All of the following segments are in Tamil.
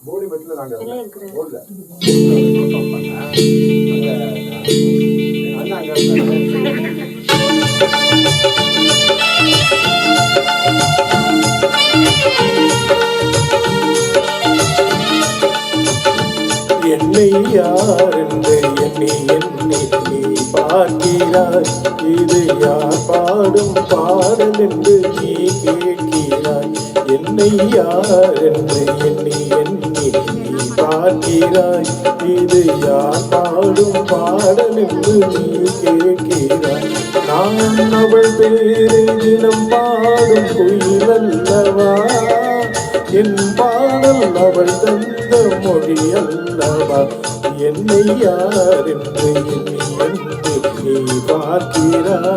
போடி பஸ்ல நாங்க போடல அண்ணா அங்க என்னை யார் என்று எண்ணி எண்ணி நீ பார்க்கிறாய். இது யார் பாடும் பாடல் என்று நீ கேட்கிறாய். என்னை யார் என்று எண்ணி எண்ணி நீ பார்க்கிறாய். இது யார் பாடும் பாடல் என்று நீ கேட்கிறாய். நான் அவள் பேரை தினம் பாடும் குயிலல்லவா, என் பாடல் அவள் தந்த மொழி அல்லவா. என்னை யார் என்று எண்ணி என்று நீ பார்க்கிறாய்.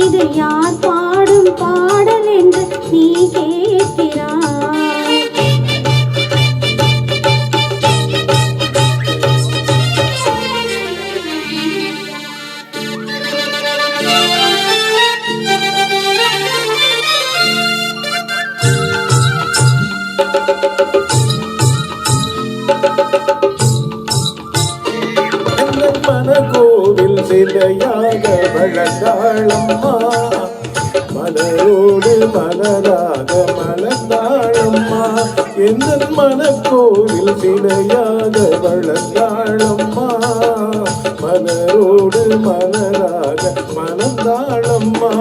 இது யார் பாடும் பாடல் என்று நீ கேட்கிறாய். மனகோவில் சிலையாக வளர்ந்தாளம்மா, மலரோடு மலராக மலர்ந்தாளம்மா. எந்த மனக்கோவில் சிலையாக வளர்ந்தாளம்மா, மலரோடு மலராக மலர்ந்தாளம்மா.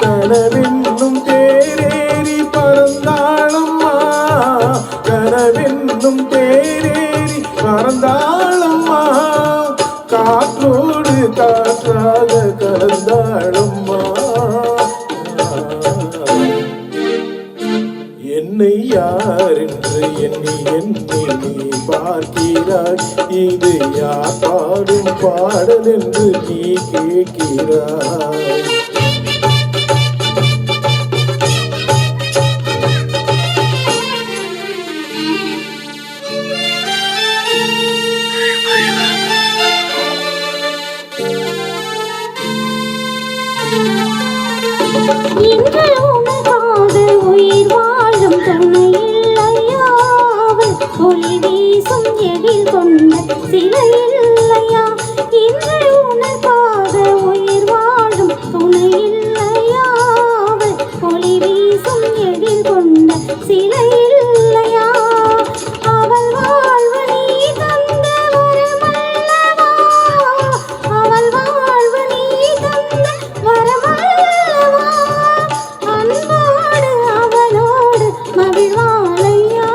கனவென்னும் தேரேறி பறந்தாளம்மா, கனவென்னும் தேரேறி பறந்தாளம்மா. காற்றோடு காற்றாக கலந்தாளம்மா. என்னை யார் என்று எண்ணி எண்ணி நீ பார்க்கிறாய். இது யார் பாடும் பாடல் என்று நீ கேட்கிறாய். இன்று உனக்காக உயிர் வாழும் துணை இல்லையா, ஒளி வீசும் எழில் கொண்ட சிலை இல்லையா. இன்று உனக்காக உயிர் வாழும் துணை இல்லையா, ஒளி வீசும் எழில் கொண்ட சிலை இல்லையா. அவள் வாழ்வு நீ தந்த வரமல்லவா, அவள் வாழ்வு நீ தந்த வரமல்லவா. அன்போடு அவளோடு மகிழ்வாளையா.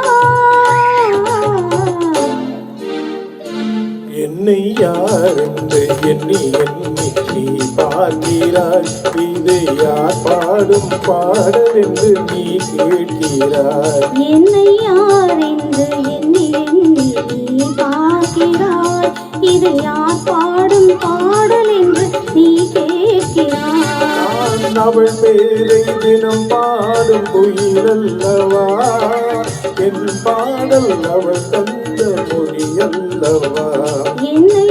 என்னை யார் என்று எண்ணி எண்ணி நீ பார்க்கிறாய். இது யார் பாடும் பாடல் என்று நீ கேட்கிறாய். என்னை யார் என்று எண்ணி எண்ணி நீ பார்க்கிறாய். இது யார் பாடும் பாடல் என்று நீ கேட்கிறாய். நான் அவள் பேரை தினம் பாடும் குயிலல்லவா, என் பாடல் அவள் தந்த மொழி அல்லவா. என்னை